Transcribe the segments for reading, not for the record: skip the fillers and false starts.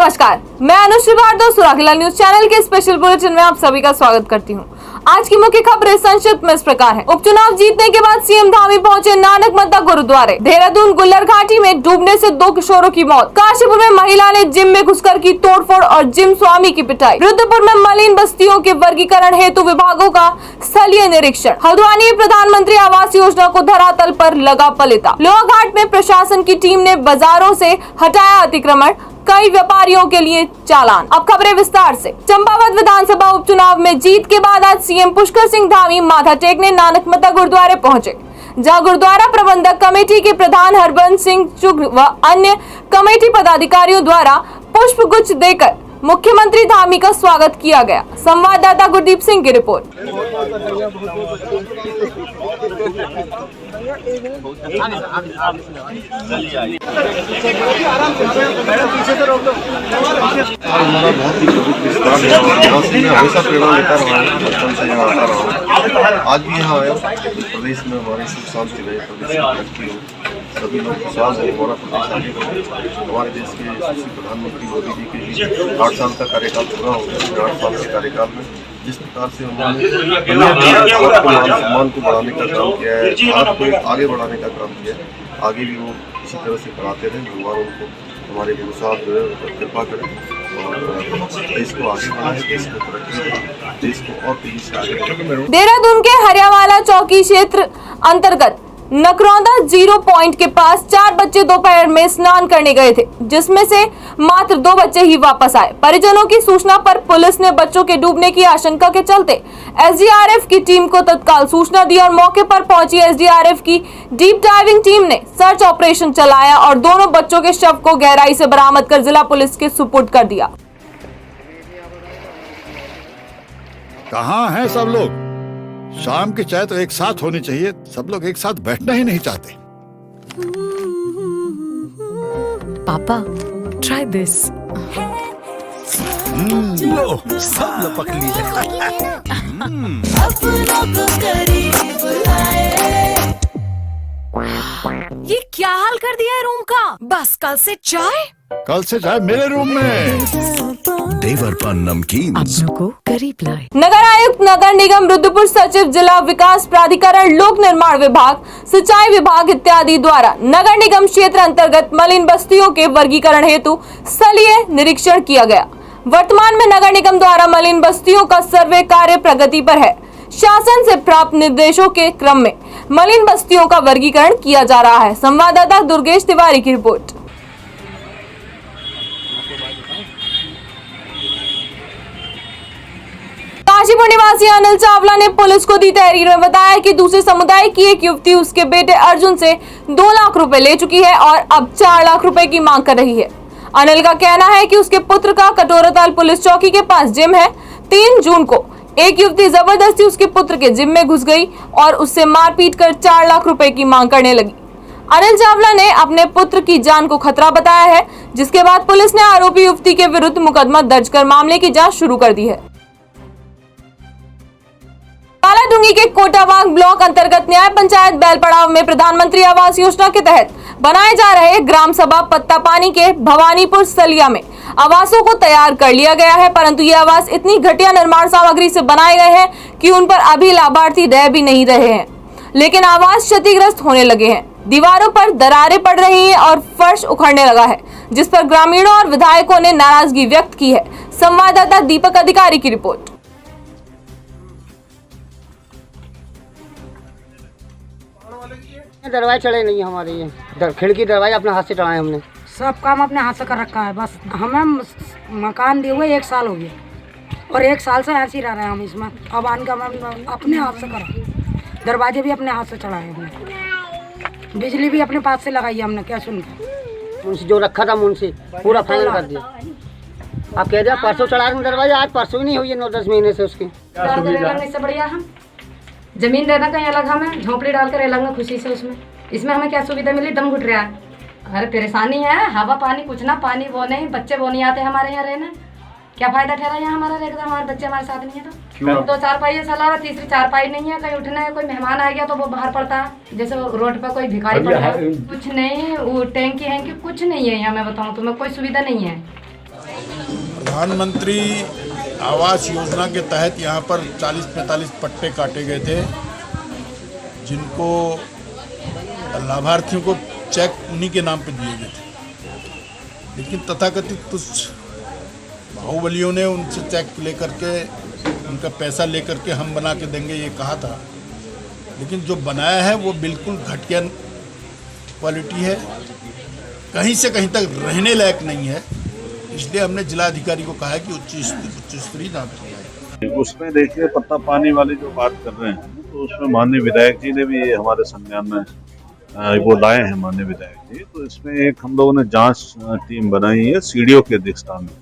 नमस्कार, मैं Anushree Bhardwaj सुराखीला news channel के स्पेशल बुलेटिन में आप सभी का स्वागत करती हूं। आज की मुख्य खबरें संक्षिप्त में इस प्रकार हैं। उपचुनाव जीतने के बाद सीएम धामी पहुंचे नानक मत्ता गुरुद्वारे। देहरादून गुल्लर घाटी में डूबने से 2 किशोरों की मौत। काशीपुर में महिला ने जिम में घुसकर की तोड़फोड़ और जिम स्वामी की पिटाई। रुद्रपुर में मलिन बस्तियों के वर्गीकरण हेतु विभागों का स्थलीय निरीक्षण। हल्द्वानी में प्रधानमंत्री आवास योजना को धरातल पर लगा पलेता। लोहाघाट में प्रशासन की टीम ने बाजारों से हटाया अतिक्रमण, कई व्यापारियों के लिए चालान। अब खबरें विस्तार से। चंपावत विधानसभा उपचुनाव में जीत के बाद आज सीएम पुष्कर सिंह धामी माथा टेकने नानक मत्ता गुरुद्वारे पहुंचे, जहां गुरुद्वारा प्रबंधक कमेटी के प्रधान हरबंस सिंह चुग व अन्य कमेटी पदाधिकारियों द्वारा पुष्प गुच्छ देकर मुख्यमंत्री धामी का स्वागत किया गया। संवाददाता गुरदीप सिंह की रिपोर्ट। हमारा बहुत ही विस्तार है, हमेशा प्रेरणा लेता रहा है, बचपन से यहाँ आता रहा हूँ। आज भी यहाँ आया। प्रदेश में हमारी सुख शांति रहे, प्रदेश की तरक्की हो, सभी लोग विश्वास है हमारा प्रदेश आगे बढ़े। हमारे देश के यशस्वी प्रधानमंत्री मोदी जी के भी 8 साल का कार्यकाल पूरा हो गया। 8 साल के कार्यकाल में जिस प्रकार से उन्होंने भारत को मान सम्मान को बढ़ाने का काम किया है, भारत को आगे बढ़ाने का काम किया है, आगे भी वो इसी तरह से बढ़ाते रहे। भगवान उनको हमारे साथ जो है कृपा करें और देश को आगे बढ़ाए, देश को तरक्की दें, देश को और तेजी से आगे बढ़ाए। देहरादून के हरियावाला चौकी क्षेत्र अंतर्गत नकरौंदा 0 पॉइंट के पास 4 बच्चे दोपहर में स्नान करने गए थे, जिसमें से मात्र 2 बच्चे ही वापस आए। परिजनों की सूचना पर पुलिस ने बच्चों के डूबने की आशंका के चलते एसडीआरएफ की टीम को तत्काल सूचना दी और मौके पर पहुंची एसडीआरएफ की डीप डाइविंग टीम ने सर्च ऑपरेशन चलाया और दोनों बच्चों के शव को गहराई से बरामद कर जिला पुलिस के सुपुर्द कर दिया। कहाँ हैं सब लोग? शाम की चाय तो एक साथ होनी चाहिए, सब लोग एक साथ बैठना ही नहीं चाहते। पापा, try this. लो, सब लपक लिए। ये क्या हाल कर दिया है रूम का? बस कल से चाय? कल से चाय मेरे रूम में। देवरपन नमकीन अपनों को करीब लाए। नगर आयुक्त, नगर निगम रुद्रपुर, सचिव, जिला विकास प्राधिकरण, लोक निर्माण विभाग, सिंचाई विभाग इत्यादि द्वारा नगर निगम क्षेत्र अंतर्गत मलिन बस्तियों के वर्गीकरण हेतु स्थलीय निरीक्षण किया गया। वर्तमान में नगर निगम द्वारा मलिन बस्तियों का सर्वे कार्य प्रगति पर है। शासन से प्राप्त निर्देशों के क्रम में मलिन बस्तियों का वर्गीकरण किया जा रहा है। संवाददाता दुर्गेश तिवारी की रिपोर्ट। काशीपुर निवासी अनिल चावला ने पुलिस को दी तहरीर में बताया कि दूसरे समुदाय की एक युवती उसके बेटे अर्जुन से 2 लाख रुपए ले चुकी है और अब 4 लाख रुपए की मांग कर रही है। अनिल का कहना है कि उसके पुत्र का कटोराताल पुलिस चौकी के पास जिम है। 3 जून को एक युवती जबरदस्ती उसके पुत्र के जिम में घुस गई और उससे मारपीट कर 4 लाख रुपए की मांग करने लगी। अनिल चावला ने अपने पुत्र की जान को खतरा बताया है, जिसके बाद पुलिस ने आरोपी युवती के विरुद्ध मुकदमा दर्ज कर मामले की जांच शुरू कर दी है। कालाडूंगी के कोटाबाग ब्लॉक अंतर्गत न्याय पंचायत बैलपड़ाव में प्रधानमंत्री आवास योजना के तहत बनाए जा रहे ग्राम सभा पत्ता पानी के भवानीपुर सलिया में आवासों को तैयार कर लिया गया है, परंतु ये आवास इतनी घटिया निर्माण सामग्री से बनाए गए हैं कि उन पर अभी लाभार्थी रह भी नहीं रहे हैं, लेकिन आवास क्षतिग्रस्त होने लगे हैं। दीवारों पर दरारें पड़ रही हैं और फर्श उखड़ने लगा है, जिस पर ग्रामीणों और विधायकों ने नाराजगी व्यक्त की है। संवाददाता दीपक अधिकारी की रिपोर्ट। दरवाजे चढ़े नहीं हमारे, ये खिड़की दरवाजे अपने हाथ से चढ़ाए हमने। सब काम अपने हाथ से कर रखा है। बस हमें मकान दिए हुए 1 साल हो गया और 1 साल से ऐसे ही रह रहे हैं हम इसमें। अब आने का अपने हाथ से करा, दरवाजे भी अपने हाथ से चढ़ाए हमने, बिजली भी अपने पास से लगाई हमने। क्या सुन मुंशी जो रखा था मुंशी पूरा फाइनल कर दिया। आप कह रहे परसों चढ़ा रहे दरवाजे, आज परसों ही नहीं हुई है 9-10 महीने से उसकी। इससे बढ़िया हम जमीन रहना कहीं अलग, हमें झोंपड़ी डालकर अलग खुशी से उसमें। इसमें हमें क्या सुविधा मिली? दम घुट रहा है। अरे परेशानी है, हवा पानी कुछ ना, पानी वो नहीं, बच्चे वो नहीं आते हमारे यहाँ रहने। क्या फायदा ठहरा यहाँ हमारा रहकर? हमारे बच्चे हमारे साथ नहीं है तो 2 4 सलाह, तीसरी 4 पाई नहीं है। कहीं उठना है, कोई मेहमान आ गया तो वो बाहर पड़ता है, जैसे रोड पर कोई भिखारी पड़ता है। कुछ नहीं, वो टैंकी है कि कुछ नहीं है यहाँ। मैं बताऊँ तुम्हें, कोई सुविधा नहीं है। प्रधानमंत्री आवास योजना के तहत यहाँ पर 40-45 पट्टे काटे गए थे, जिनको लाभार्थियों को चेक उन्हीं के नाम पर दिए गए थे। लेकिन तथाकथित कुछ बाहुबलियों ने उनसे चेक लेकर के, उनका पैसा लेकर के हम बना के देंगे ये कहा था, लेकिन जो बनाया है वो बिल्कुल घटिया क्वालिटी है, कहीं से कहीं तक रहने लायक नहीं है। इसलिए हमने जिलाधिकारी को कहा है कि उच्च स्तरीय जांच की जाए। उसमें देखिए पत्ता पानी वाली जो बात कर रहे हैं, तो उसमें माननीय विधायक जी ने भी ये हमारे संज्ञान में वो लाए हैं, माननीय विधायक जी। तो इसमें एक हम लोगों ने जांच टीम बनाई है सीडीओ के अध्यक्षता में,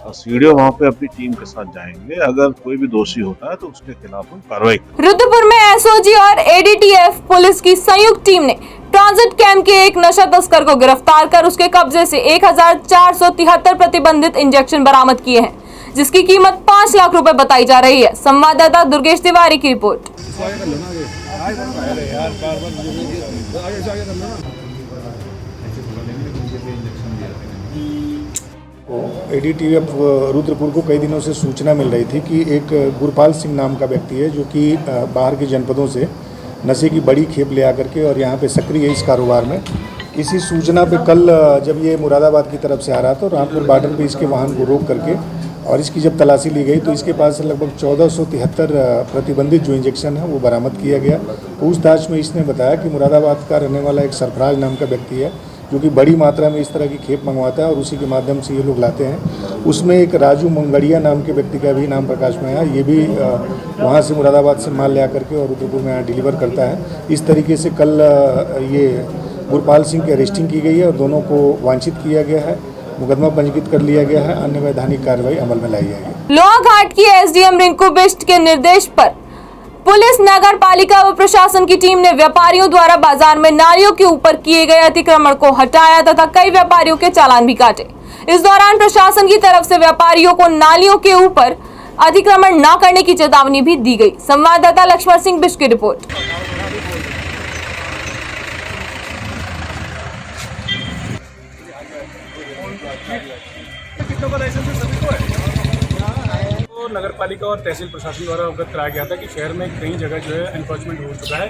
और सीडीओ वहाँ पे अपनी टीम के साथ जाएंगे। अगर कोई भी दोषी होता है तो उसके खिलाफ हम कार्रवाई करेंगे। रुद्रपुर में एसओजी और एडीटीएफ पुलिस की संयुक्त टीम ने ट्रांजिट कैंप के एक नशा तस्कर को गिरफ्तार कर उसके कब्जे से 1473 प्रतिबंधित इंजेक्शन बरामद किए हैं, जिसकी कीमत 5 लाख रुपए बताई जा रही है। संवाददाता दुर्गेश तिवारी की रिपोर्ट। एडीटीएफ रुद्रपुर को कई दिनों से सूचना मिल रही थी कि एक गुरपाल सिंह नाम का व्यक्ति है, जो कि बाहर के जनपदों से नशे की बड़ी खेप ले आकर के और यहाँ पे सक्रिय है इस कारोबार में। इसी सूचना पे कल जब ये मुरादाबाद की तरफ से आ रहा था, रामपुर बॉर्डर पे इसके वाहन को रोक करके और इसकी जब तलाशी ली गई तो इसके पास से लगभग 1473 प्रतिबंधित जो इंजेक्शन है वो बरामद किया गया। पूछताछ में इसने बताया कि मुरादाबाद का रहने वाला एक सरफराज नाम का व्यक्ति है, जो कि बड़ी मात्रा में इस तरह की खेप मंगवाता है और उसी के माध्यम से ये लोग लाते हैं। उसमें एक राजू मंगड़िया नाम के व्यक्ति का भी नाम प्रकाश में आया, ये भी वहाँ से मुरादाबाद से माल ले आकर के और रुद्रपुर में यहाँ डिलीवर करता है। इस तरीके से कल ये गुरपाल सिंह की अरेस्टिंग की गई है और दोनों को वांछित किया गया है, मुकदमा पंजीकृत कर लिया गया है, अन्य वैधानिक कार्रवाई अमल में लाई जाएगी। लोहाघाट की एसडीएम रिंकू बिष्ट के निर्देश पर पुलिस, नगर पालिका व प्रशासन की टीम ने व्यापारियों द्वारा बाजार में नालियों के ऊपर किए गए अतिक्रमण को हटाया तथा कई व्यापारियों के चालान भी काटे। इस दौरान प्रशासन की तरफ से व्यापारियों को नालियों के ऊपर अतिक्रमण न करने की चेतावनी भी दी गई। संवाददाता लक्ष्मण सिंह बिष्ट की रिपोर्ट। नगर पालिका और तहसील प्रशासन द्वारा अवगत कराया गया था कि शहर में कई जगह जो है एनक्रोचमेंट हो चुका है,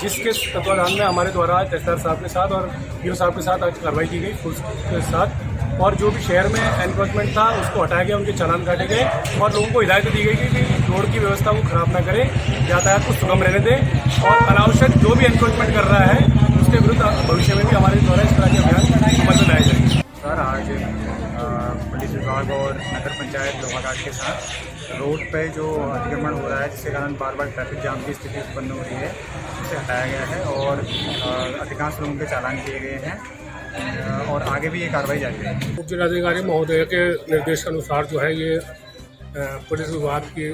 जिसके तत्वाधान में हमारे द्वारा तहसीलदार साहब के साथ और पीओ साहब के साथ आज कार्रवाई की गई फोर्स के साथ, और जो भी शहर में एनक्रोचमेंट था उसको हटाया गया, उनके चालान काटे गए और लोगों को हिदायत दी गई कि रोड की व्यवस्था को खराब न करें, यातायात को सुगम रहने दें और अनावश्यक जो भी एनक्रोचमेंट कर रहा है उसके विरुद्ध भविष्य में भी हमारे द्वारा इस तरह के अभियान अमल में लाए जाएंगे। सर, आज पुलिस विभाग और नगर पंचायत लोहाघाट के साथ रोड पे जो अतिक्रमण हो रहा है, जिसके कारण बार बार ट्रैफिक जाम की स्थिति उत्पन्न हो रही है, उसे हटाया गया है और अधिकांश लोगों के चालान किए गए हैं और आगे भी ये कार्रवाई जारी है। उप जिलाधिकारी महोदय के निर्देश अनुसार जो है ये पुलिस विभाग की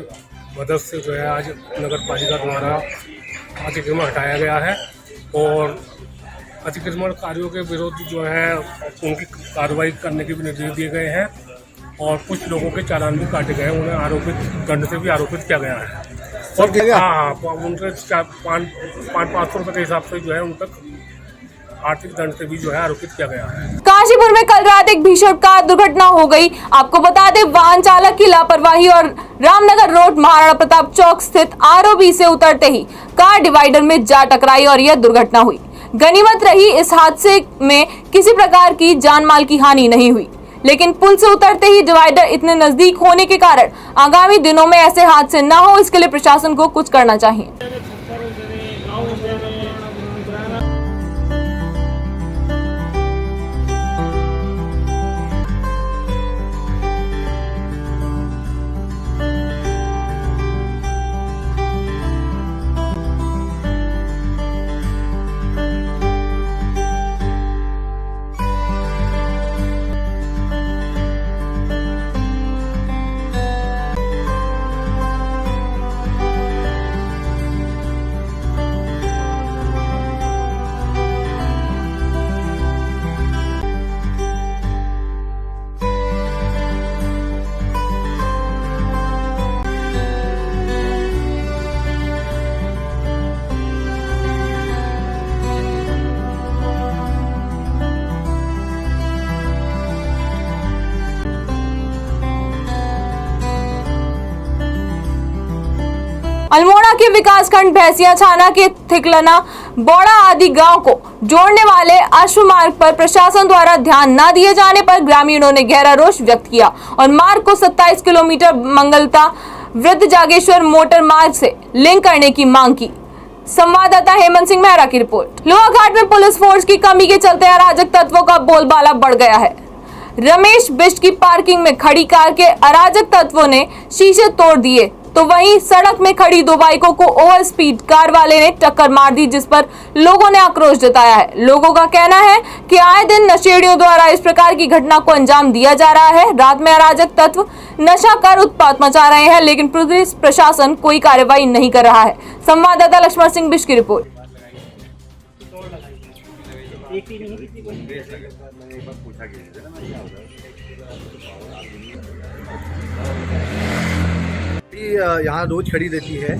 मदद से जो है आज नगर पालिका द्वारा अतिक्रमण हटाया गया है और अतिक्रमण कार्यों के विरुद्ध जो है उनकी कार्रवाई करने के भी निर्देश दिए गए हैं और कुछ लोगों के चालान भी काटे गए हैं, उन्हें आरोपित दंड से भी आरोपित किया गया है और हाँ उनके 500 रुपये के हिसाब से जो है उन तक आर्थिक दंड से भी जो है आरोपित किया गया है। काशीपुर में कल रात एक भीषण कार दुर्घटना हो गई। आपको बता दें, वाहन चालक की लापरवाही और रामनगर रोड महाराणा प्रताप चौक स्थित आरओबी से उतरते ही कार डिवाइडर में जा टकराई और यह दुर्घटना हुई। गनीमत रही इस हादसे में किसी प्रकार की जानमाल की हानि नहीं हुई, लेकिन पुल से उतरते ही डिवाइडर इतने नजदीक होने के कारण आगामी दिनों में ऐसे हादसे न हो, इसके लिए प्रशासन को कुछ करना चाहिए। अल्मोड़ा के विकासखंड भैंसिया छाना के थिकलना बौड़ा आदि गांव को जोड़ने वाले अश्व मार्ग पर प्रशासन द्वारा ध्यान न दिए जाने पर ग्रामीणों ने गहरा रोष व्यक्त किया और मार्ग को 27 किलोमीटर मंगलता वृद्ध जागेश्वर मोटर मार्ग से लिंक करने की मांग की। संवाददाता हेमंत सिंह मेहरा की रिपोर्ट। लोहाघाट में पुलिस फोर्स की कमी के चलते अराजक तत्वों का बोलबाला बढ़ गया है। रमेश बिष्ट की पार्किंग में खड़ी कार के अराजक तत्वों ने शीशे तोड़ दिए तो वहीं सड़क में खड़ी दो बाइकों को ओवर स्पीड कार वाले ने टक्कर मार दी, जिस पर लोगों ने आक्रोश जताया है। लोगों का कहना है कि आए दिन नशेड़ियों द्वारा इस प्रकार की घटना को अंजाम दिया जा रहा है। रात में अराजक तत्व नशा कर उत्पात मचा रहे हैं, लेकिन पुलिस प्रशासन कोई कार्रवाई नहीं कर रहा है। संवाददाता लक्ष्मण सिंह बिष्ट की रिपोर्ट। यहाँ रोज खड़ी रहती है।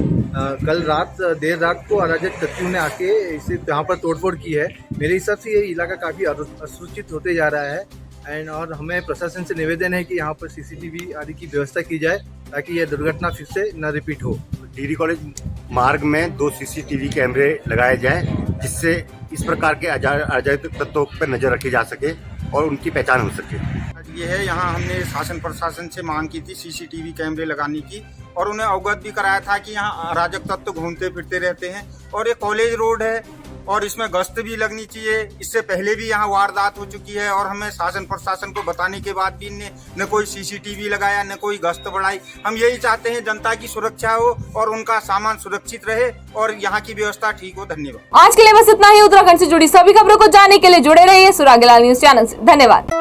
कल रात देर रात को अराजक तत्वों ने आके इसे यहाँ पर तोड़फोड़ की है। मेरे हिसाब से ये इलाका काफ़ी असुरक्षित होते जा रहा है और हमें प्रशासन से निवेदन है कि यहाँ पर सीसीटीवी आदि की व्यवस्था की जाए ताकि यह दुर्घटना फिर से न रिपीट हो। डिग्री कॉलेज मार्ग में 2 सीसीटीवी कैमरे लगाए जाएं, जिससे इस प्रकार के अराजक तत्वों पर नजर रखी जा सके और उनकी पहचान हो सके। ये है, यहाँ हमने शासन प्रशासन से मांग की थी सीसीटीवी कैमरे लगाने की और उन्हें अवगत भी कराया था कि यहाँ अराजक तत्व घूमते फिरते रहते हैं और ये कॉलेज रोड है और इसमें गश्त भी लगनी चाहिए। इससे पहले भी यहाँ वारदात हो चुकी है और हमें शासन प्रशासन को बताने के बाद भी इनने न कोई सीसीटीवी लगाया न कोई गश्त बढ़ाई। हम यही चाहते हैं जनता की सुरक्षा हो और उनका सामान सुरक्षित रहे और यहाँ की व्यवस्था ठीक हो। धन्यवाद। आज के लिए बस इतना ही। उत्तराखंड से जुड़ी सभी खबरों को जानने के लिए जुड़े रहिए सुरागीलाल न्यूज चैनल से। धन्यवाद।